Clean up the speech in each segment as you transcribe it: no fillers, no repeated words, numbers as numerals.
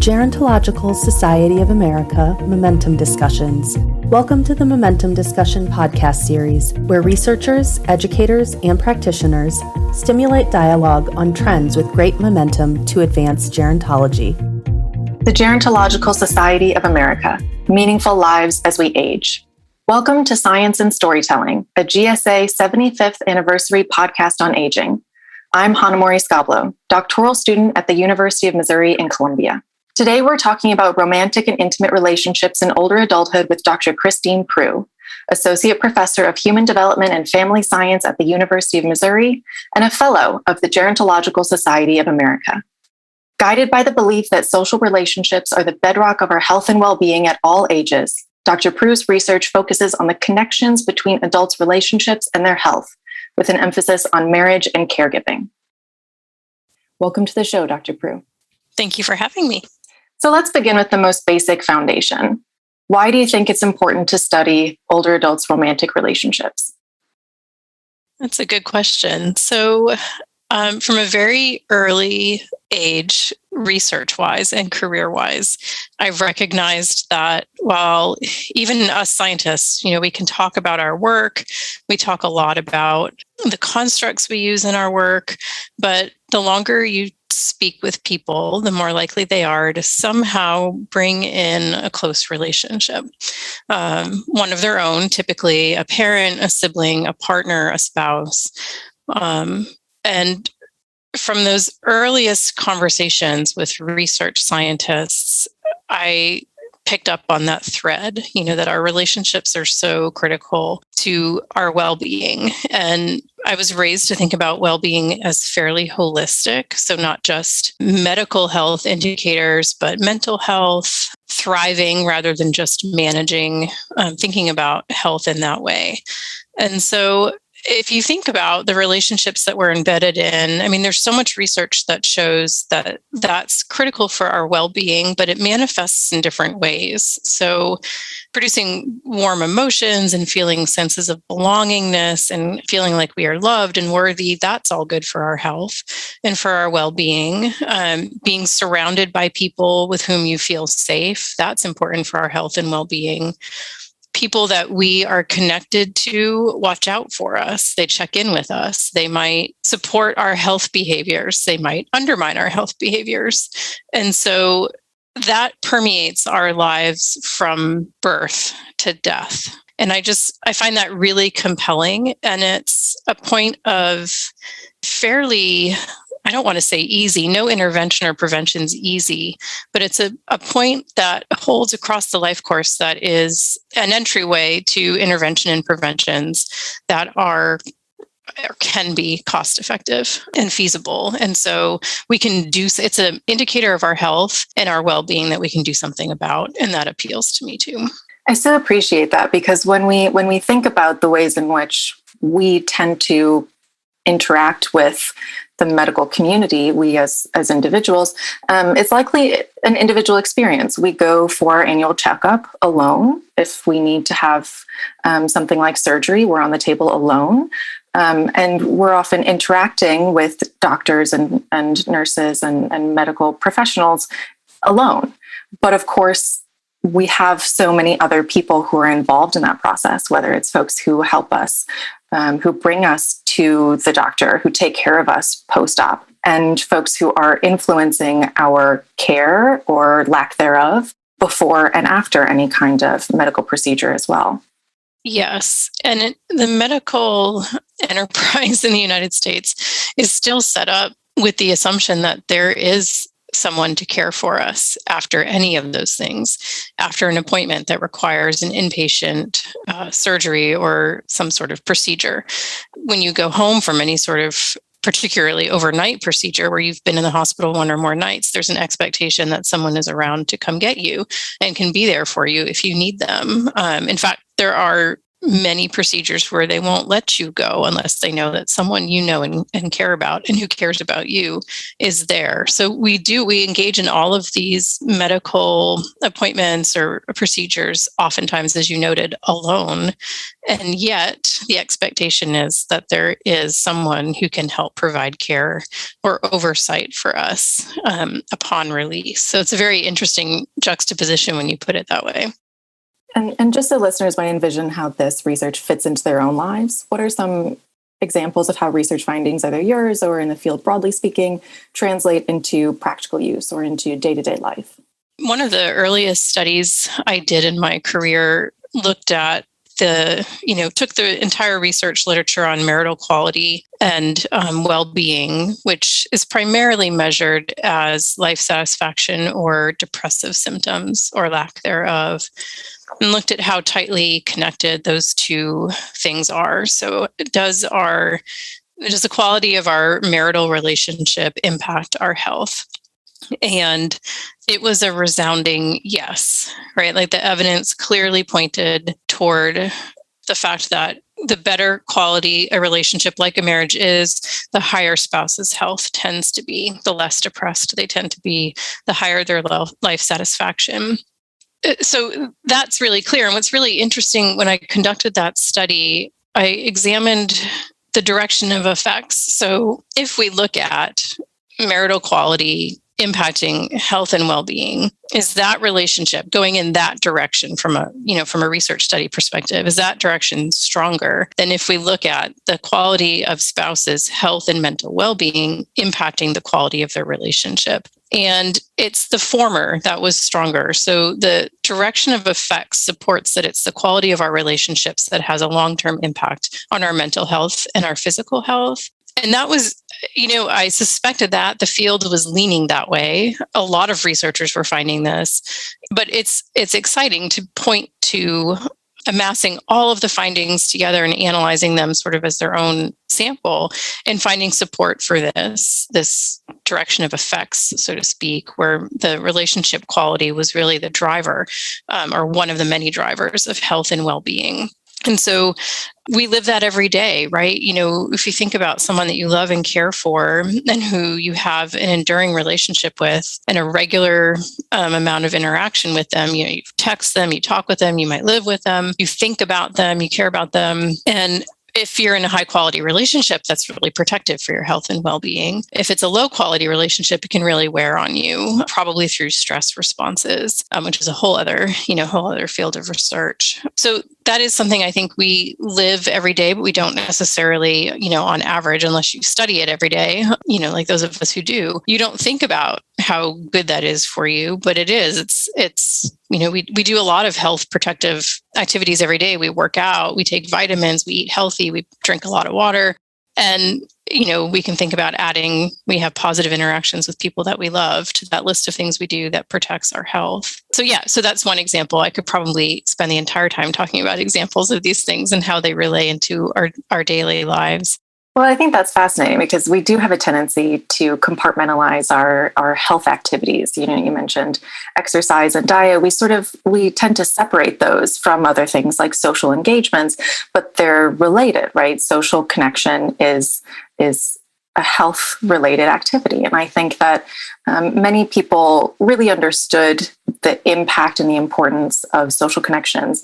Gerontological Society of America Momentum Discussions. Welcome to the Momentum Discussion podcast series, where researchers, educators, and practitioners stimulate dialogue on trends with great momentum to advance gerontology. The Gerontological Society of America, Meaningful Lives as We Age. Welcome to Science and Storytelling, a GSA 75th Anniversary podcast on aging. I'm Hanamori Skoblow, doctoral student at the University of Missouri in Columbia. Today, we're talking about romantic and intimate relationships in older adulthood with Dr. Christine Proulx, Associate Professor of Human Development and Family Science at the University of Missouri and a Fellow of the Gerontological Society of America. Guided by the belief that social relationships are the bedrock of our health and well-being at all ages, Dr. Proux's research focuses on the connections between adults' relationships and their health, with an emphasis on marriage and caregiving. Welcome to the show, Dr. Proulx. Thank you for having me. So let's begin with the most basic foundation. Why do you think it's important to study older adults' romantic relationships? That's a good question. So from a very early age, research-wise and career-wise, I've recognized that while even us scientists, we can talk about our work, we talk a lot about the constructs we use in our work, but the longer you speak with people, the more likely they are to somehow bring in a close relationship. One of their own, typically a parent, a sibling, a partner, a spouse. And from those earliest conversations with research scientists, I picked up on that thread, that our relationships are so critical to our well-being. And I was raised to think about well-being as fairly holistic. So not just medical health indicators, but mental health, thriving rather than just managing, thinking about health in that way. And so if you think about the relationships that we're embedded in, there's so much research that shows that that's critical for our well-being, but it manifests in different ways. So producing warm emotions and feeling senses of belongingness and feeling like we are loved and worthy, that's all good for our health and for our well-being. Being surrounded by people with whom you feel safe, that's important for our health and well-being. People that we are connected to watch out for us. They check in with us. They might support our health behaviors. They might undermine our health behaviors. And so that permeates our lives from birth to death. And I find that really compelling. And it's a point of fairly, I don't want to say easy, no intervention or prevention is easy, but it's a point that holds across the life course that is an entryway to intervention and preventions that are or can be cost effective and feasible. And so it's an indicator of our health and our well-being that we can do something about. And that appeals to me too. I so appreciate that, because when we think about the ways in which we tend to interact with the medical community, we as individuals, it's likely an individual experience. We go for our annual checkup alone. If we need to have something like surgery, we're on the table alone. And we're often interacting with doctors and nurses and medical professionals alone. But of course, we have so many other people who are involved in that process, whether it's folks who help us, who bring us to the doctor, who take care of us post-op, and folks who are influencing our care or lack thereof before and after any kind of medical procedure as well. Yes. And the medical enterprise in the United States is still set up with the assumption that there is someone to care for us after any of those things, after an appointment that requires an inpatient surgery or some sort of procedure. When you go home from any sort of particularly overnight procedure where you've been in the hospital one or more nights, there's an expectation that someone is around to come get you and can be there for you if you need them. In fact, there are many procedures where they won't let you go unless they know that someone you know and care about and who cares about you is there. So we engage in all of these medical appointments or procedures, oftentimes, as you noted, alone. And yet the expectation is that there is someone who can help provide care or oversight for us upon release. So it's a very interesting juxtaposition when you put it that way. And just so listeners might envision how this research fits into their own lives, what are some examples of how research findings, either yours or in the field broadly speaking, translate into practical use or into day-to-day life? One of the earliest studies I did in my career looked at took the entire research literature on marital quality and well-being, which is primarily measured as life satisfaction or depressive symptoms or lack thereof, and looked at how tightly connected those two things are. So does the quality of our marital relationship impact our health? And it was a resounding yes, right? Like the evidence clearly pointed toward the fact that the better quality a relationship like a marriage is, the higher spouse's health tends to be, the less depressed they tend to be, the higher their life satisfaction. So that's really clear. And what's really interesting, when I conducted that study, I examined the direction of effects. So if we look at marital quality impacting health and well-being, is that relationship going in that direction from a research study perspective? Is that direction stronger than if we look at the quality of spouses' health and mental well-being impacting the quality of their relationship? And it's the former that was stronger. So the direction of effects supports that it's the quality of our relationships that has a long-term impact on our mental health and our physical health. And that was, I suspected that the field was leaning that way. A lot of researchers were finding this, but it's exciting to point to amassing all of the findings together and analyzing them sort of as their own sample and finding support for this direction of effects, so to speak, where the relationship quality was really the driver or one of the many drivers of health and well-being. And so we live that every day, right? If you think about someone that you love and care for and who you have an enduring relationship with and a regular amount of interaction with them, you text them, you talk with them, you might live with them, you think about them, you care about them. And if you're in a high quality relationship, that's really protective for your health and well-being. If it's a low quality relationship, it can really wear on you, probably through stress responses, which is a whole other field of research. So that is something I think we live every day, but we don't necessarily, on average, unless you study it every day, like those of us who do, you don't think about how good that is for you, but it is. We do a lot of health protective activities every day. We work out, we take vitamins, we eat healthy, we drink a lot of water. And, we can think about adding, we have positive interactions with people that we love to that list of things we do that protects our health. So that's one example. I could probably spend the entire time talking about examples of these things and how they relay into our daily lives. Well, I think that's fascinating because we do have a tendency to compartmentalize our health activities. You mentioned exercise and diet. We tend to separate those from other things like social engagements, but they're related, right? Social connection is a health-related activity. And I think that many people really understood the impact and the importance of social connections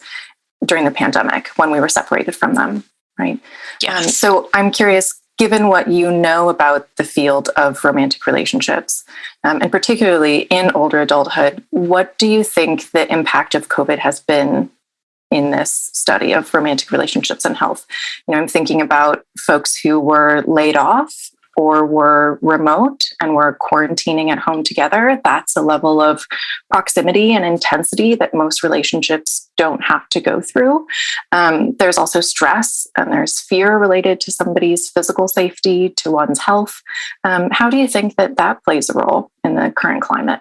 during the pandemic when we were separated from them. Right. Yeah. So I'm curious, given what you know about the field of romantic relationships, and particularly in older adulthood, what do you think the impact of COVID has been in this study of romantic relationships and health? I'm thinking about folks who were laid off or were remote and were quarantining at home together. That's a level of proximity and intensity that most relationships don't have to go through. There's also stress and there's fear related to somebody's physical safety, to one's health. How do you think that plays a role in the current climate?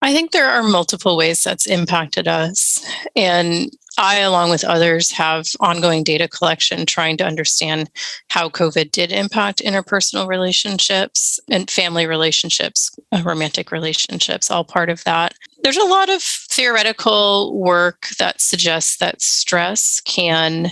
I think there are multiple ways that's impacted us. And I, along with others, have ongoing data collection trying to understand how COVID did impact interpersonal relationships and family relationships, romantic relationships, all part of that. There's a lot of theoretical work that suggests that stress can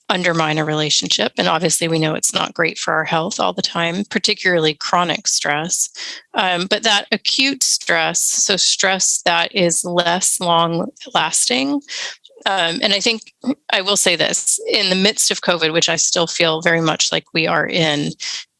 undermine a relationship. And obviously, we know it's not great for our health all the time, particularly chronic stress. But that acute stress, so stress that is less long lasting. And I think I will say this, in the midst of COVID, which I still feel very much like we are in,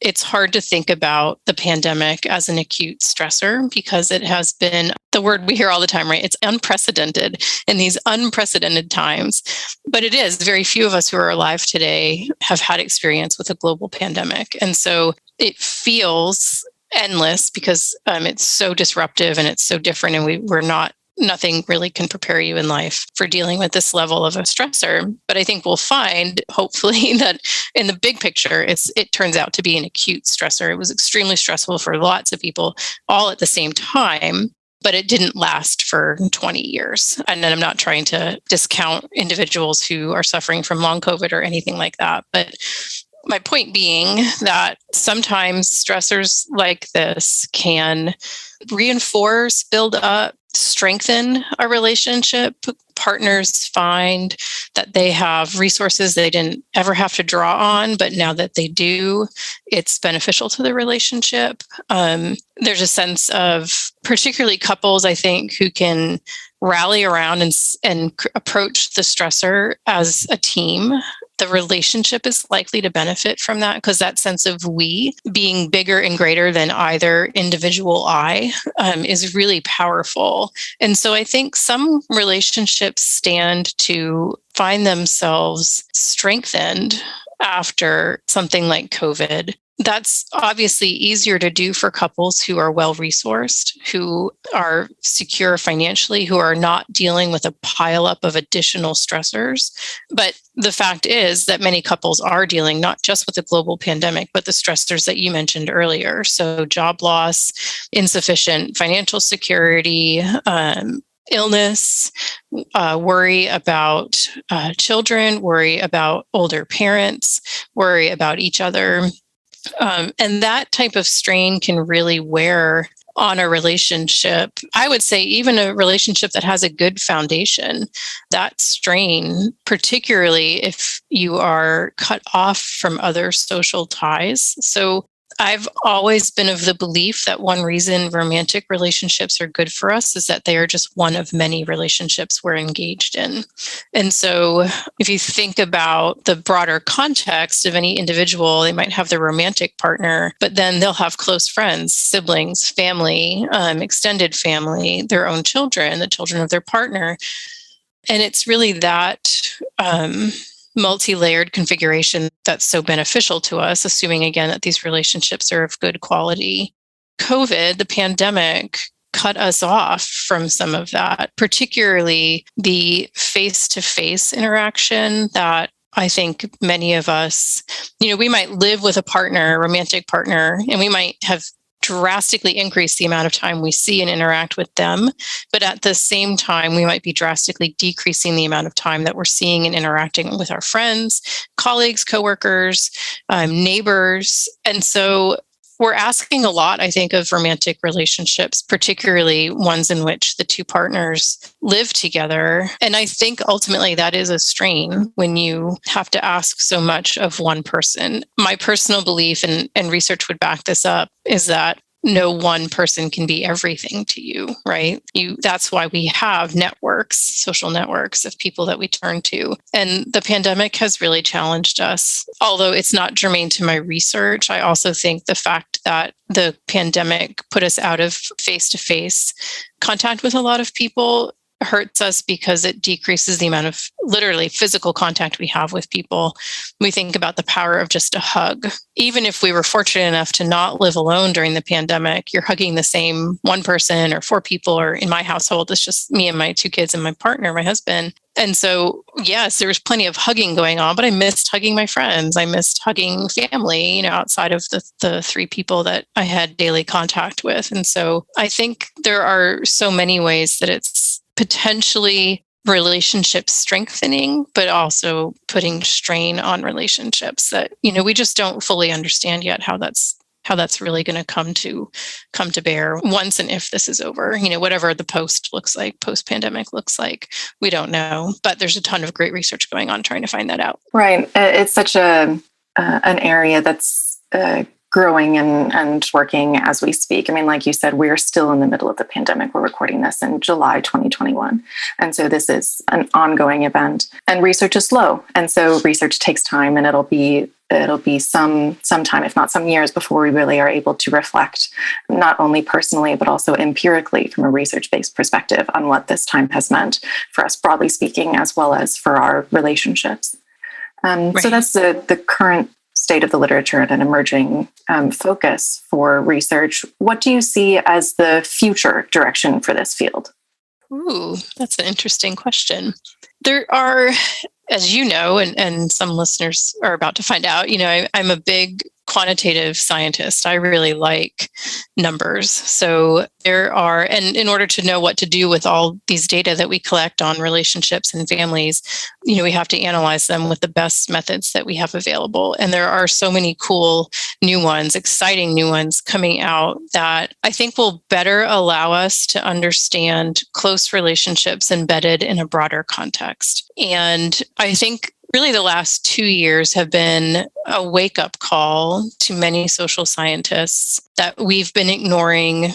it's hard to think about the pandemic as an acute stressor because it has been the word we hear all the time, right? It's unprecedented in these unprecedented times. But it is. Very few of us who are alive today have had experience with a global pandemic. And so it feels endless because it's so disruptive and it's so different. And we're not nothing really can prepare you in life for dealing with this level of a stressor. But I think we'll find, hopefully, that in the big picture, it turns out to be an acute stressor. It was extremely stressful for lots of people all at the same time, but it didn't last for 20 years. And then I'm not trying to discount individuals who are suffering from long COVID or anything like that. But my point being that sometimes stressors like this can reinforce, build up, strengthen a relationship. Partners find that they have resources they didn't ever have to draw on, but now that they do, it's beneficial to the relationship. There's a sense of, particularly couples, I think, who can rally around and approach the stressor as a team. The relationship is likely to benefit from that because that sense of we being bigger and greater than either individual I is really powerful. And so I think some relationships stand to find themselves strengthened after something like COVID. That's obviously easier to do for couples who are well-resourced, who are secure financially, who are not dealing with a pileup of additional stressors. But the fact is that many couples are dealing not just with the global pandemic, but the stressors that you mentioned earlier. So job loss, insufficient financial security, illness, worry about children, worry about older parents, worry about each other. And that type of strain can really wear on a relationship. I would say even a relationship that has a good foundation, that strain, particularly if you are cut off from other social ties. So I've always been of the belief that one reason romantic relationships are good for us is that they are just one of many relationships we're engaged in. And so if you think about the broader context of any individual, they might have their romantic partner, but then they'll have close friends, siblings, family, extended family, their own children, the children of their partner. And it's really that multi-layered configuration that's so beneficial to us, assuming again that these relationships are of good quality. COVID, the pandemic, cut us off from some of that, particularly the face-to-face interaction that I think many of us, we might live with a partner, a romantic partner, and we might have drastically increase the amount of time we see and interact with them. But at the same time, we might be drastically decreasing the amount of time that we're seeing and interacting with our friends, colleagues, coworkers, neighbors. And so we're asking a lot, I think, of romantic relationships, particularly ones in which the two partners live together. And I think ultimately that is a strain when you have to ask so much of one person. My personal belief, and research would back this up, is that no one person can be everything to you, right? That's why we have networks, social networks of people that we turn to. And the pandemic has really challenged us. Although it's not germane to my research, I also think the fact that the pandemic put us out of face-to-face contact with a lot of people hurts us because it decreases the amount of literally physical contact we have with people. We think about the power of just a hug. Even if we were fortunate enough to not live alone during the pandemic, you're hugging the same one person or four people, or in my household, it's just me and my two kids and my partner, my husband. And so, yes, there was plenty of hugging going on, but I missed hugging my friends. I missed hugging family, outside of the three people that I had daily contact with. And so I think there are so many ways that it's potentially relationship strengthening, but also putting strain on relationships that, we just don't fully understand yet how that's how that's really going to come to bear once and if this is over. Whatever the post-pandemic looks like, we don't know. But there's a ton of great research going on trying to find that out. Right. It's such an area that's growing and working as we speak. I mean, like you said, we're still in the middle of the pandemic. We're recording this in July 2021. And so this is an ongoing event, and research is slow. And so research takes time, and it'll be some time, if not some years, before we really are able to reflect not only personally, but also empirically from a research-based perspective on what this time has meant for us, broadly speaking, as well as for our relationships. Right. So that's the current state of the literature and an emerging focus for research. What do you see as the future direction for this field? Ooh, that's an interesting question. There are, as you know, and some listeners are about to find out, I'm a big quantitative scientist. I really like numbers. So and in order to know what to do with all these data that we collect on relationships and families, we have to analyze them with the best methods that we have available. And there are so many cool new ones, exciting new ones coming out that I think will better allow us to understand close relationships embedded in a broader context. And I think really the last 2 years have been a wake-up call to many social scientists that we've been ignoring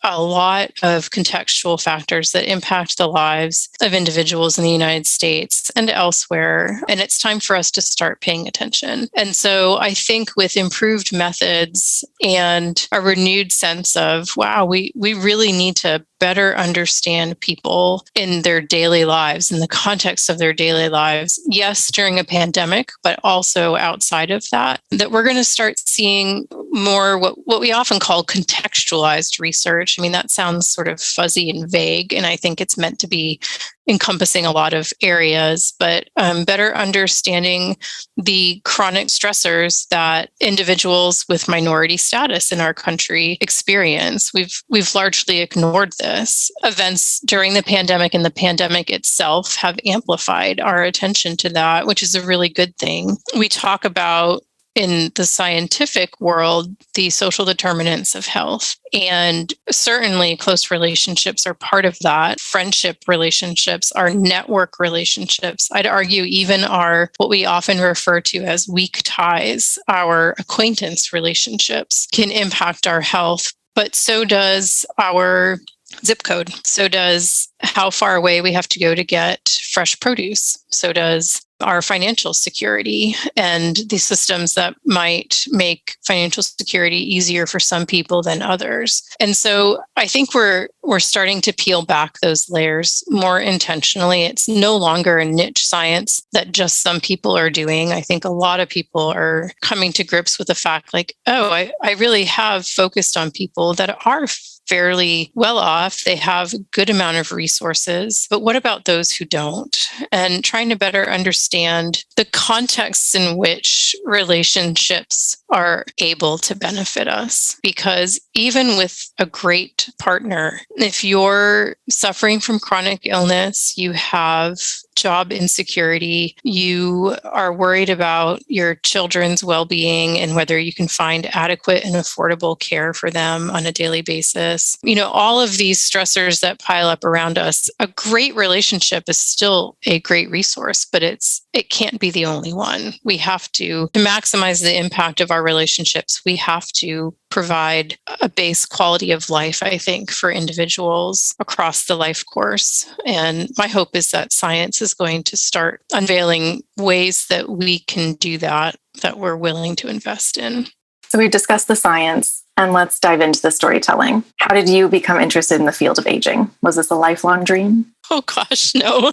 a lot of contextual factors that impact the lives of individuals in the United States and elsewhere. And it's time for us to start paying attention. And so I think with improved methods and a renewed sense of, wow, we really need to better understand people in their daily lives, in the context of their daily lives. Yes, during a pandemic, but also outside of that we're going to start seeing more what we often call contextualized research. I mean, that sounds sort of fuzzy and vague, and I think it's meant to be encompassing a lot of areas, but better understanding the chronic stressors that individuals with minority status in our country experience. We've largely ignored this. Events during the pandemic and the pandemic itself have amplified our attention to that, which is a really good thing. We talk about in the scientific world, the social determinants of health. And certainly close relationships are part of that. Friendship relationships, our network relationships, I'd argue even our, what we often refer to as weak ties, our acquaintance relationships can impact our health, but so does our zip code. So does how far away we have to go to get fresh produce. So does our financial security and the systems that might make financial security easier for some people than others. And so I think we're starting to peel back those layers more intentionally. It's no longer a niche science that just some people are doing. I think a lot of people are coming to grips with the fact like, oh, I really have focused on people that are fairly well off. They have a good amount of resources, but what about those who don't? And trying to better understand the contexts in which relationships are able to benefit us. Because even with a great partner, if you're suffering from chronic illness, you have job insecurity, you are worried about your children's well-being and whether you can find adequate and affordable care for them on a daily basis. All of these stressors that pile up around us, a great relationship is still a great resource, but it can't be the only one. We have to maximize the impact of our relationships. We have to provide a base quality of life, I think, for individuals across the life course. And my hope is that science is going to start unveiling ways that we can do that we're willing to invest in. So we discussed the science, and let's dive into the storytelling. How did you become interested in the field of aging? Was this a lifelong dream? Oh gosh, no.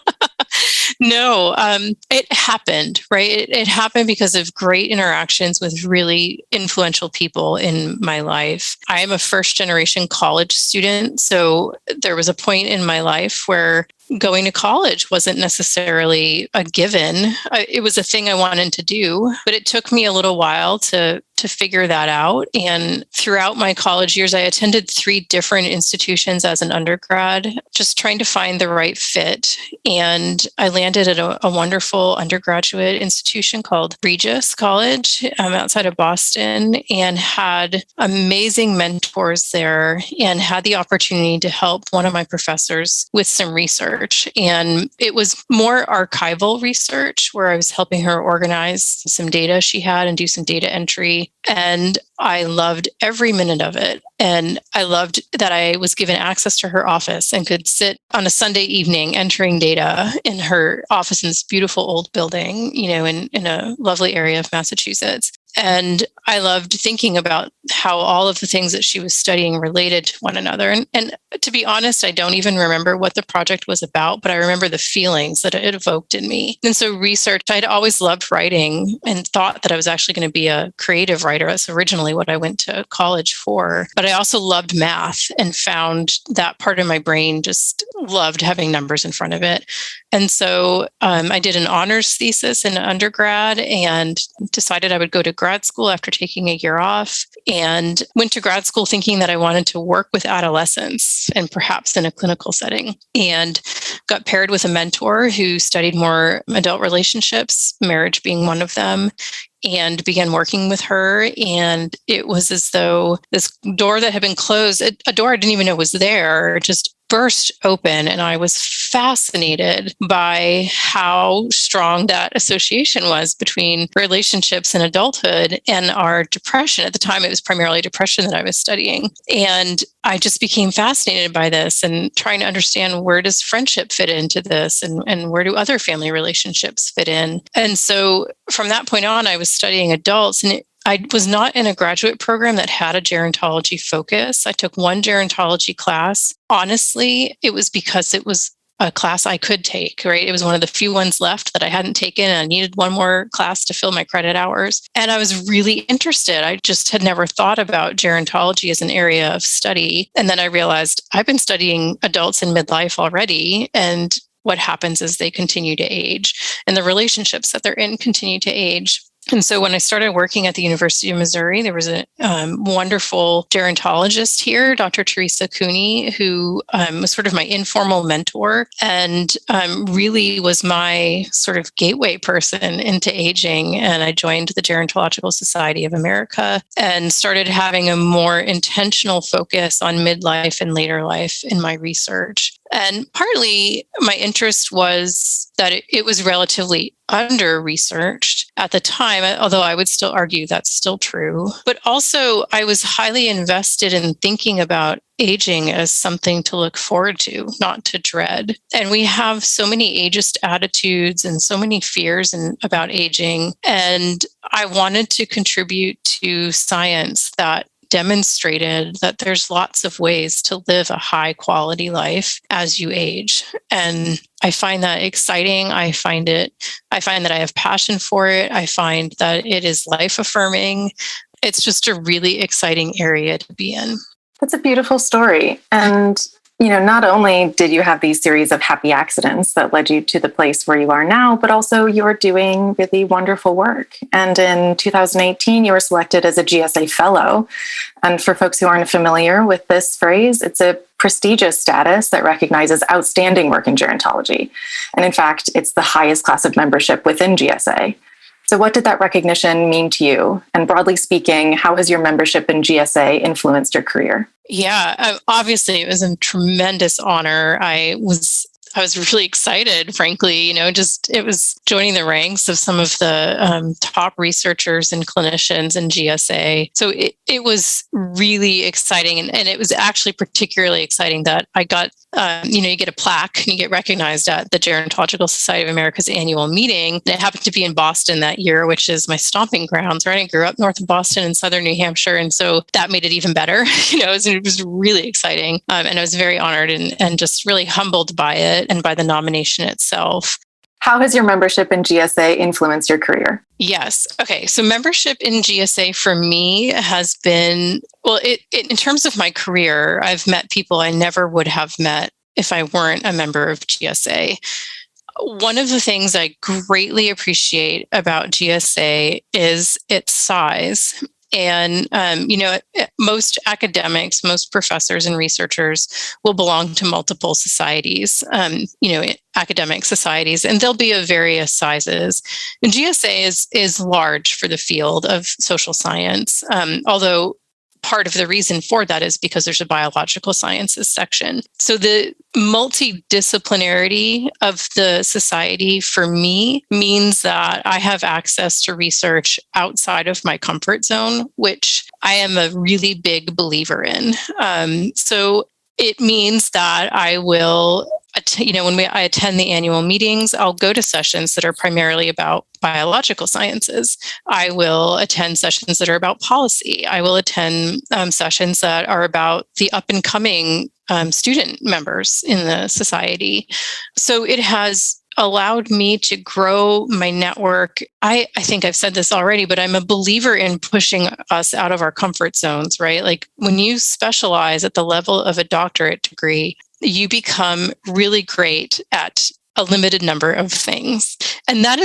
No, it happened, right? It happened because of great interactions with really influential people in my life. I am a first-generation college student, so there was a point in my life where going to college wasn't necessarily a given. It was a thing I wanted to do, but it took me a little while to to figure that out. And throughout my college years, I attended 3 different institutions as an undergrad, just trying to find the right fit. And I landed at a wonderful undergraduate institution called Regis College outside of Boston, and had amazing mentors there, and had the opportunity to help one of my professors with some research. And it was more archival research where I was helping her organize some data she had and do some data entry. And I loved every minute of it. And I loved that I was given access to her office and could sit on a Sunday evening entering data in her office in this beautiful old building, in a lovely area of Massachusetts. And I loved thinking about how all of the things that she was studying related to one another. And to be honest, I don't even remember what the project was about, but I remember the feelings that it evoked in me. And so research, I'd always loved writing and thought that I was actually going to be a creative writer. That's originally what I went to college for. But I also loved math and found that part of my brain just loved having numbers in front of it. And so I did an honors thesis in undergrad and decided I would go to grad school after taking a year off, and went to grad school thinking that I wanted to work with adolescents and perhaps in a clinical setting, and got paired with a mentor who studied more adult relationships, marriage being one of them, and began working with her. And it was as though this door that had been closed, a door I didn't even know was there, just burst open. And I was fascinated by how strong that association was between relationships and adulthood and our depression. At the time, it was primarily depression that I was studying. And I just became fascinated by this and trying to understand, where does friendship fit into this, and where do other family relationships fit in? And so from that point on, I was studying adults, and I was not in a graduate program that had a gerontology focus. I took one gerontology class. Honestly, it was because it was a class I could take, right? It was one of the few ones left that I hadn't taken, and I needed one more class to fill my credit hours. And I was really interested. I just had never thought about gerontology as an area of study. And then I realized I've been studying adults in midlife already, and what happens as they continue to age, and the relationships that they're in continue to age. And so when I started working at the University of Missouri, there was a wonderful gerontologist here, Dr. Teresa Cooney, who was sort of my informal mentor, and really was my sort of gateway person into aging. And I joined the Gerontological Society of America and started having a more intentional focus on midlife and later life in my research. And partly my interest was that it was relatively under-researched at the time, although I would still argue that's still true. But also, I was highly invested in thinking about aging as something to look forward to, not to dread. And we have so many ageist attitudes and so many fears about aging. And I wanted to contribute to science that demonstrated that there's lots of ways to live a high quality life as you age. And I find that exciting. I find that I have passion for it. I find that it is life affirming. It's just a really exciting area to be in. That's a beautiful story. And not only did you have these series of happy accidents that led you to the place where you are now, but also you are doing really wonderful work. And in 2018, you were selected as a GSA Fellow. And for folks who aren't familiar with this phrase, it's a prestigious status that recognizes outstanding work in gerontology. And in fact, it's the highest class of membership within GSA. So what did that recognition mean to you? And broadly speaking, how has your membership in GSA influenced your career? Yeah, obviously it was a tremendous honor. I was really excited, frankly, it was joining the ranks of some of the top researchers and clinicians in GSA. So it was really exciting. And it was actually particularly exciting that I got, you get a plaque and you get recognized at the Gerontological Society of America's annual meeting. And it happened to be in Boston that year, which is my stomping grounds, right? I grew up north of Boston in southern New Hampshire. And so that made it even better. It was really exciting. And I was very honored and just really humbled by it and by the nomination itself. How has your membership in GSA influenced your career? Yes. Okay. So membership in GSA for me has been, in terms of my career, I've met people I never would have met if I weren't a member of GSA. One of the things I greatly appreciate about GSA is its size. And, most academics, most professors and researchers will belong to multiple societies, academic societies, and they'll be of various sizes. And GSA is large for the field of social science, although part of the reason for that is because there's a biological sciences section. So the multidisciplinarity of the society for me means that I have access to research outside of my comfort zone, which I am a really big believer in. So it means that I will, when I attend the annual meetings, I'll go to sessions that are primarily about biological sciences. I will attend sessions that are about policy. I will attend sessions that are about the up and coming student members in the society. So it has allowed me to grow my network. I think I've said this already, but I'm a believer in pushing us out of our comfort zones, right? Like when you specialize at the level of a doctorate degree, you become really great at a limited number of things. And that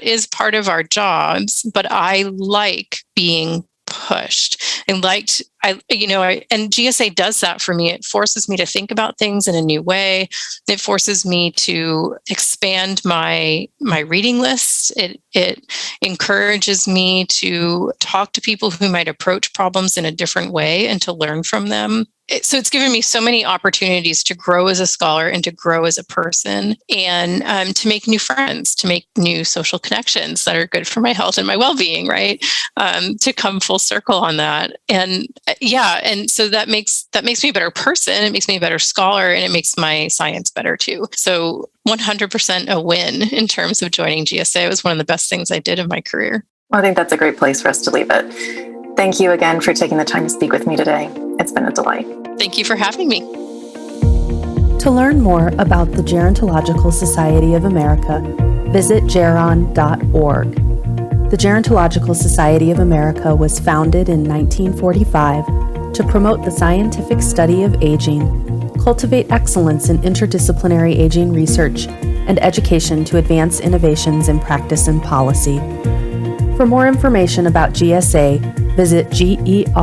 is part of our jobs, but I like being pushed. And GSA does that for me. It forces me to think about things in a new way. It forces me to expand my reading list. It encourages me to talk to people who might approach problems in a different way and to learn from them. So it's given me so many opportunities to grow as a scholar and to grow as a person, and to make new friends, to make new social connections that are good for my health and my well-being, right? To come full circle on that. And so that makes me a better person. It makes me a better scholar, and it makes my science better too. So 100% a win in terms of joining GSA. It was one of the best things I did in my career. Well, I think that's a great place for us to leave it. Thank you again for taking the time to speak with me today. It's been a delight. Thank you for having me. To learn more about the Gerontological Society of America, visit geron.org. The Gerontological Society of America was founded in 1945 to promote the scientific study of aging, cultivate excellence in interdisciplinary aging research, and education to advance innovations in practice and policy. For more information about GSA, visit geron.org.